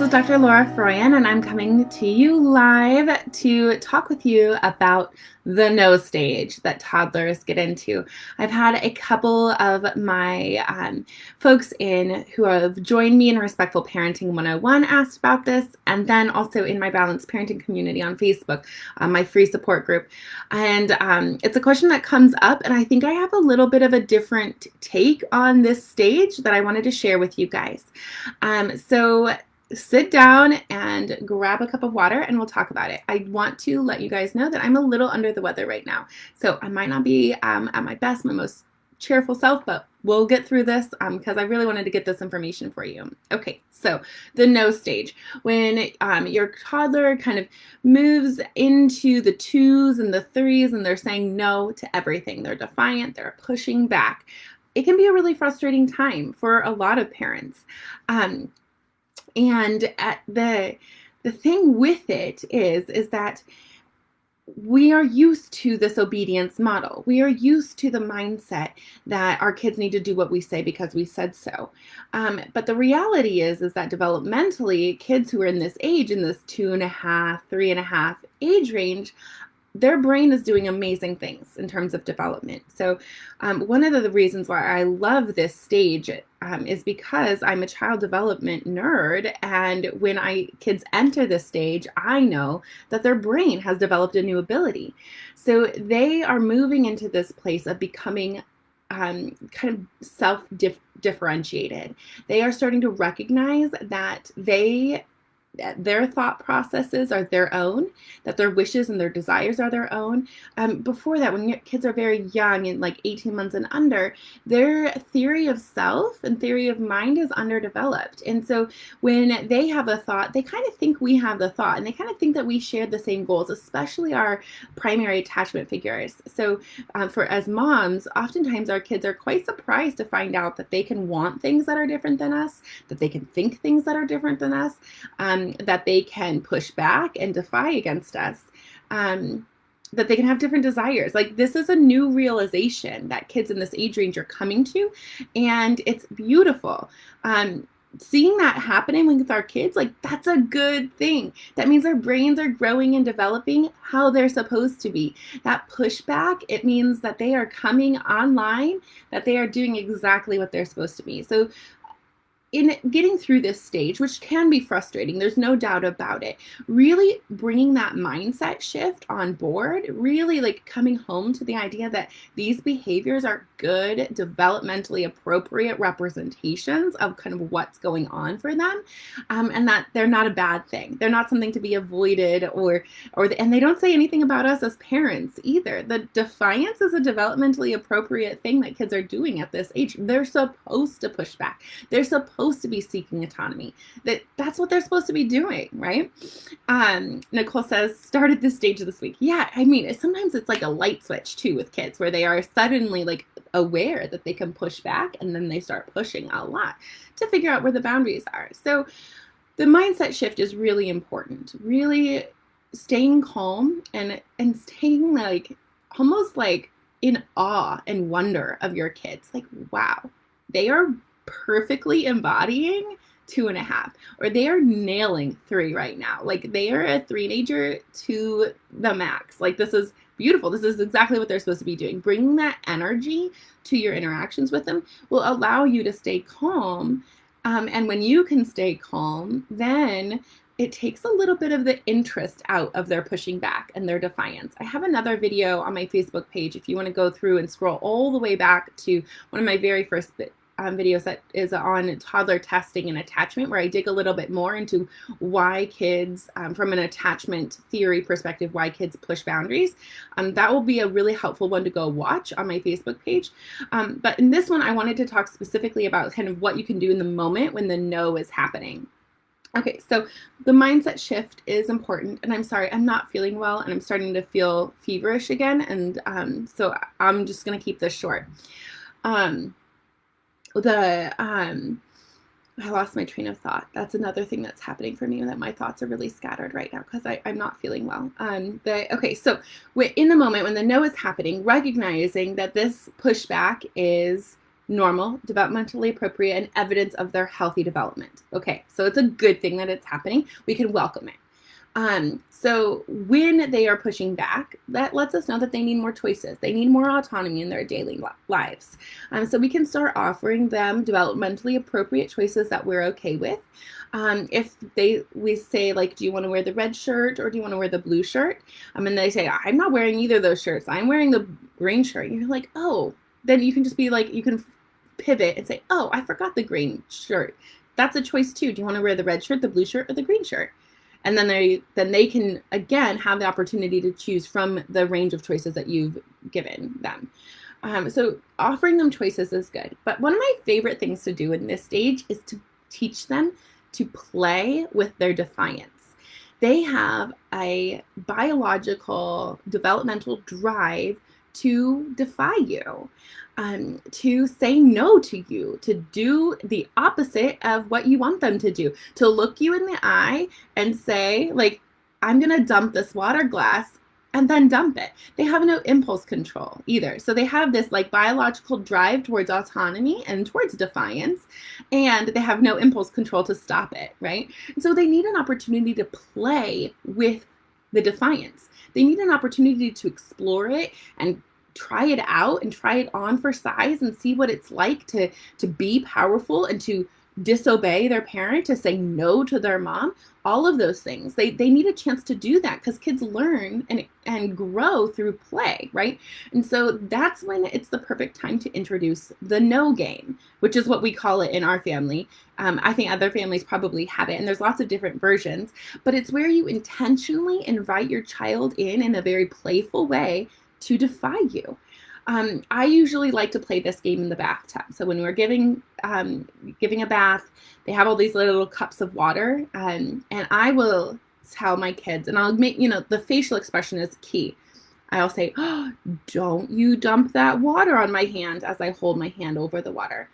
is Dr. Laura Froyen, and I'm coming to you live to talk with you about the no stage that toddlers get into. I've had a couple of my folks in who have joined me in Respectful Parenting 101 asked about this, and then also in my Balanced Parenting community on Facebook, my free support group. And it's a question that comes up, and I think I have a little bit of a different take on this stage that I wanted to share with you guys. So sit down and grab a cup of water and we'll talk about it. I want to let you guys know that I'm a little under the weather right now. So I might not be at my best, my most cheerful self, but we'll get through this because I really wanted to get this information for you. Okay, so the no stage. When your toddler kind of moves into the 2s and the 3s and they're saying no to everything. They're defiant, they're pushing back. It can be a really frustrating time for a lot of parents. And the thing with it is that we are used to this obedience model. We are used to the mindset that our kids need to do what we say because we said so. But the reality is that developmentally, kids who are in this age, in this 2.5, 3.5 age range, their brain is doing amazing things in terms of development. So one of the reasons why I love this stage is because I'm a child development nerd, and when kids enter this stage, I know that their brain has developed a new ability. So they are moving into this place of becoming kind of self-differentiated. They are starting to recognize that their thought processes are their own, that their wishes and their desires are their own. Before that, when kids are very young and like 18 months and under, their theory of self and theory of mind is underdeveloped. And so when they have a thought, they kind of think we have the thought, and they kind of think that we share the same goals, especially our primary attachment figures. So as moms, oftentimes our kids are quite surprised to find out that they can want things that are different than us, that they can think things that are different than us, that they can push back and defy against us, that they can have different desires. Like, this is a new realization that kids in this age range are coming to, and it's beautiful. Seeing that happening with our kids, like, that's a good thing. That means our brains are growing and developing how they're supposed to be. That pushback, it means that they are coming online, that they are doing exactly what they're supposed to be. So in getting through this stage, which can be frustrating, there's no doubt about it, really bringing that mindset shift on board, really like coming home to the idea that these behaviors are good, developmentally appropriate representations of kind of what's going on for them, and that they're not a bad thing. They're not something to be avoided, and they don't say anything about us as parents either. The defiance is a developmentally appropriate thing that kids are doing at this age. They're supposed to push back. They're supposed to be seeking autonomy. That's what they're supposed to be doing, right? Nicole says, started this stage this week. Yeah, I mean, sometimes it's like a light switch too with kids, where they are suddenly like aware that they can push back, and then they start pushing a lot to figure out where the boundaries are. So the mindset shift is really important. Really staying calm and staying like almost like in awe and wonder of your kids. Like, wow, they are perfectly embodying 2.5, or they are nailing 3 right now. Like, they are a teenager to the max. Like, this is beautiful. This is exactly what they're supposed to be doing. Bringing that energy to your interactions with them will allow you to stay calm. And when you can stay calm, then it takes a little bit of the interest out of their pushing back and their defiance. I have another video on my Facebook page if you want to go through and scroll all the way back to one of my very first videos that is on toddler testing and attachment, where I dig a little bit more into why kids, from an attachment theory perspective, why kids push boundaries. That will be a really helpful one to go watch on my Facebook page. But in this one, I wanted to talk specifically about kind of what you can do in the moment when the no is happening. Okay, so the mindset shift is important, and I'm sorry, I'm not feeling well, and I'm starting to feel feverish again, and so I'm just going to keep this short. I lost my train of thought. That's another thing that's happening for me, that my thoughts are really scattered right now because I'm not feeling well. Okay, so in the moment when the no is happening, recognizing that this pushback is normal, developmentally appropriate, and evidence of their healthy development. Okay, so it's a good thing that it's happening. We can welcome it. So when they are pushing back, that lets us know that they need more choices. They need more autonomy in their daily lives. So we can start offering them developmentally appropriate choices that we're okay with. If we say, like, do you want to wear the red shirt or do you want to wear the blue shirt? And they say, I'm not wearing either of those shirts. I'm wearing the green shirt. And you're like, oh, then you can just be like, you can pivot and say, oh, I forgot the green shirt. That's a choice too. Do you want to wear the red shirt, the blue shirt, or the green shirt? And then they can, again, have the opportunity to choose from the range of choices that you've given them. So offering them choices is good. But one of my favorite things to do in this stage is to teach them to play with their defiance. They have a biological developmental drive to defy you, to say no to you, to do the opposite of what you want them to do, to look you in the eye and say, like, I'm going to dump this water glass, and then dump it. They have no impulse control either. So they have this like biological drive towards autonomy and towards defiance, and they have no impulse control to stop it, right? And so they need an opportunity to play with the defiance. They need an opportunity to explore it and try it out and try it on for size and see what it's like to be powerful and to disobey their parent, to say no to their mom, all of those things. They need a chance to do that because kids learn and grow through play, right? And so that's when it's the perfect time to introduce the no game, which is what we call it in our family. I think other families probably have it, and there's lots of different versions, but it's where you intentionally invite your child in a very playful way to defy you. I usually like to play this game in the bathtub. So when we're giving a bath, they have all these little cups of water, and I will tell my kids, and I'll make, the facial expression is key. I'll say, oh, don't you dump that water on my hand, as I hold my hand over the water.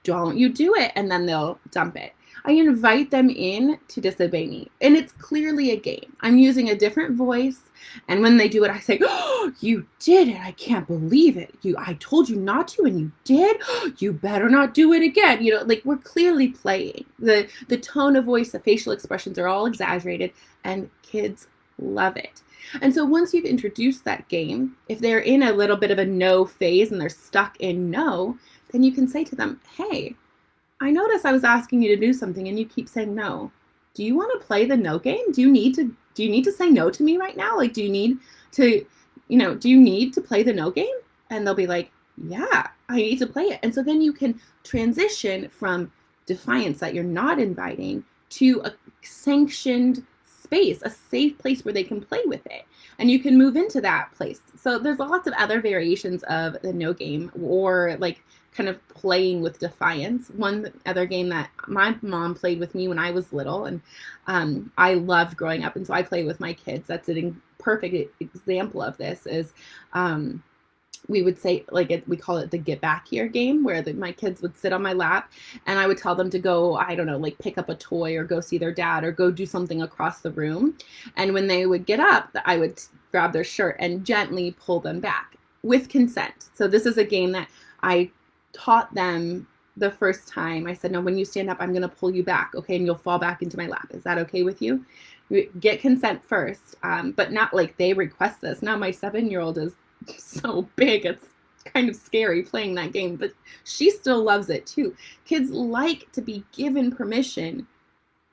Don't you do it. And then they'll dump it. I invite them in to disobey me. And it's clearly a game. I'm using a different voice. And when they do it, I say, oh, you did it. I can't believe it. I told you not to, and you did. You better not do it again. Like, we're clearly playing. The tone of voice, the facial expressions are all exaggerated, and kids love it. And so once you've introduced that game, if they're in a little bit of a no phase and they're stuck in no, then you can say to them, hey, I noticed I was asking you to do something and you keep saying no. Do you want to play the no game? Do you need to say no to me right now? Like, do you need to play the no game? And they'll be like, yeah, I need to play it. And so then you can transition from defiance that you're not inviting to a sanctioned space, a safe place where they can play with it. And you can move into that place. So there's lots of other variations of the no game, or like kind of playing with defiance. One other game that my mom played with me when I was little, and I loved growing up, and so I play with my kids. That's a perfect example of this. Is we would say, like, we call it the get back here game, where my kids would sit on my lap and I would tell them to go, I don't know, like pick up a toy or go see their dad or go do something across the room. And when they would get up, I would grab their shirt and gently pull them back with consent. So this is a game that I taught them the first time. I said, no, when you stand up, I'm going to pull you back. Okay. And you'll fall back into my lap. Is that okay with you? Get consent first. But not like they request this. Now my 7-year-old is so big, it's kind of scary playing that game, but she still loves it too. Kids like to be given permission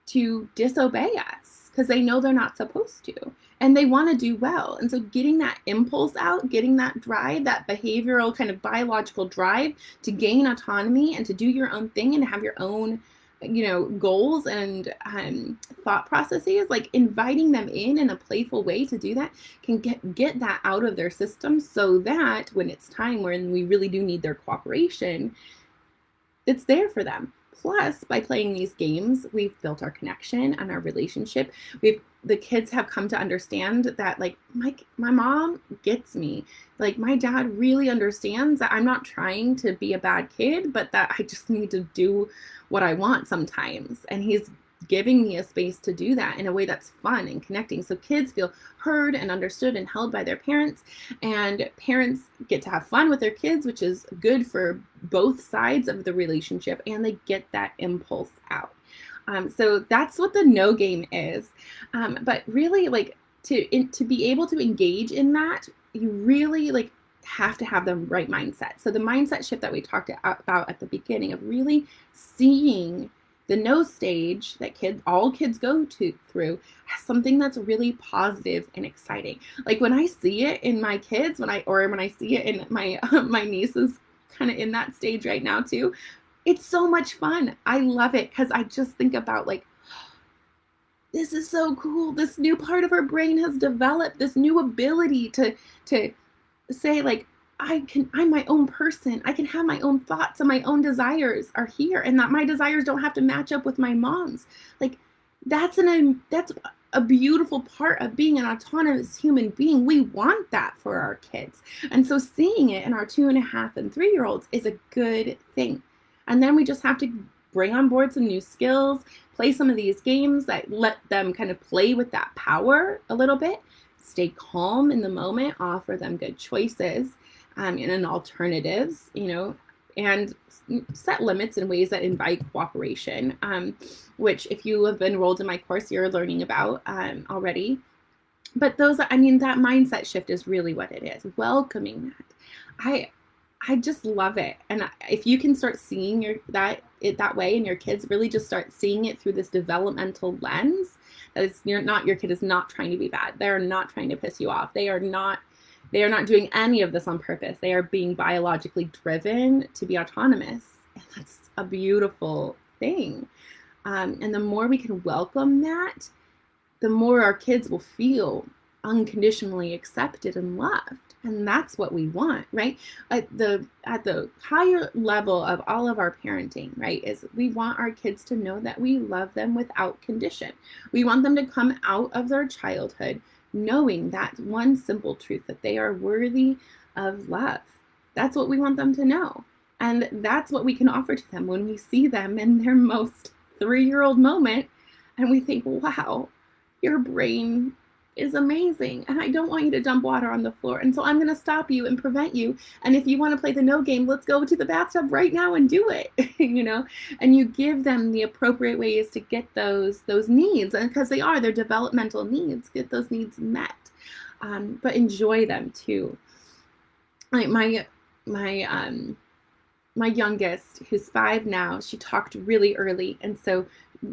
to disobey us because they know they're not supposed to, and they want to do well. And so getting that impulse out, getting that drive, that behavioral kind of biological drive to gain autonomy and to do your own thing and to have your own goals and thought processes, like inviting them in a playful way to do that can get that out of their system, so that when it's time when we really do need their cooperation, it's there for them. Plus, by playing these games, we've built our connection and our relationship. The kids have come to understand that, like, my mom gets me. Like, my dad really understands that I'm not trying to be a bad kid, but that I just need to do what I want sometimes. And he's giving me a space to do that in a way that's fun and connecting. So kids feel heard and understood and held by their parents, and parents get to have fun with their kids, which is good for both sides of the relationship, and they get that impulse out. So that's what the no game is. But really, like, to be able to engage in that, you really like have to have the right mindset. So the mindset shift that we talked about at the beginning of really seeing the no stage that all kids go through as something that's really positive and exciting. Like when I see it in my kids, when I see it in my my nieces, kind of in that stage right now too, it's so much fun. I love it because I just think about like, this is so cool. This new part of her brain has developed this new ability to say like, I'm my own person. I can have my own thoughts, and my own desires are here, and that my desires don't have to match up with my mom's. Like that's a beautiful part of being an autonomous human being. We want that for our kids. And so seeing it in our 2.5 and 3-year-olds is a good thing. And then we just have to bring on board some new skills, play some of these games that let them kind of play with that power a little bit, stay calm in the moment, offer them good choices and alternatives, and set limits in ways that invite cooperation, which if you have enrolled in my course, you're learning about already. But that mindset shift is really what it is, welcoming that. I just love it. And if you can start seeing that way, and your kids really just start seeing it through this developmental lens, that your kid is not trying to be bad. They're not trying to piss you off. They are not doing any of this on purpose. They are being biologically driven to be autonomous. And that's a beautiful thing. And the more we can welcome that, the more our kids will feel unconditionally accepted and loved. And that's what we want, right? At the higher level of all of our parenting, right, is we want our kids to know that we love them without condition. We want them to come out of their childhood knowing that one simple truth, that they are worthy of love. That's what we want them to know. And that's what we can offer to them when we see them in their most 3-year-old moment. And we think, wow, your brain is amazing, and I don't want you to dump water on the floor, and so I'm going to stop you and prevent you. And if you want to play the no game, let's go to the bathtub right now and do it. And you give them the appropriate ways to get those needs, and because they're developmental needs, get those needs met, but enjoy them too. Like my youngest, who's 5 now, she talked really early, and so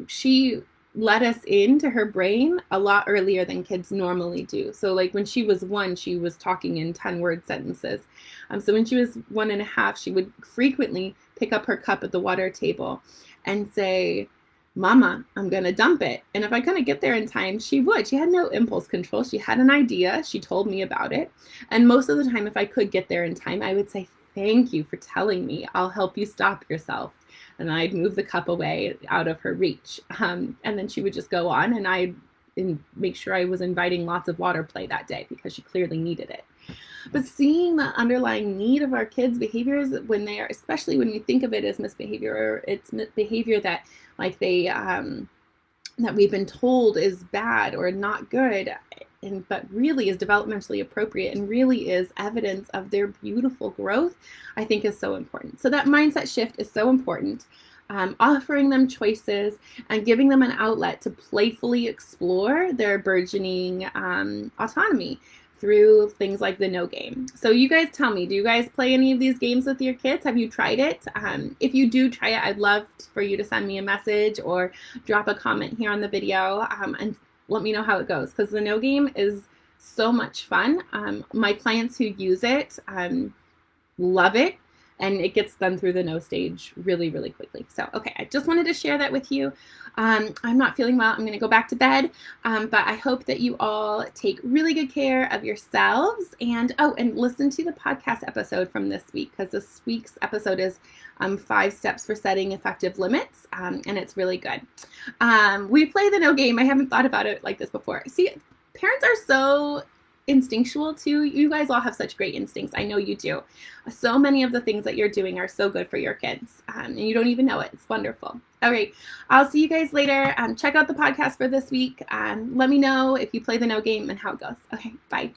she let us into her brain a lot earlier than kids normally do. So like when she was 1, she was talking in 10-word sentences. So when she was 1.5, she would frequently pick up her cup at the water table and say, "Mama, I'm going to dump it." And if I couldn't get there in time, she would. She had no impulse control. She had an idea. She told me about it. And most of the time, if I could get there in time, I would say, "Thank you for telling me. I'll help you stop yourself." And I'd move the cup away out of her reach. And then she would just go on, and I'd make sure I was inviting lots of water play that day because she clearly needed it. But seeing the underlying need of our kids' behaviors when they are, especially when we think of it as misbehavior, or it's behavior that like that we've been told is bad or not good, but really is developmentally appropriate and really is evidence of their beautiful growth, I think is so important. So that mindset shift is so important. Offering them choices and giving them an outlet to playfully explore their burgeoning autonomy through things like the no game. So you guys tell me, do you guys play any of these games with your kids? Have you tried it? If you do try it, I'd love for you to send me a message or drop a comment here on the video and let me know how it goes, because the no game is so much fun. My clients who use it love it, and it gets them through the no stage really, really quickly. So, okay, I just wanted to share that with you. I'm not feeling well. I'm going to go back to bed, but I hope that you all take really good care of yourselves. And listen to the podcast episode from this week, because this week's episode is 5 steps for setting effective limits, and it's really good. We play the no game. I haven't thought about it like this before. See, parents are so instinctual too. You guys all have such great instincts. I know you do. So many of the things that you're doing are so good for your kids, and you don't even know it. It's wonderful. All right, I'll see you guys later. Check out the podcast for this week. Let me know if you play the no game and how it goes. Okay, bye.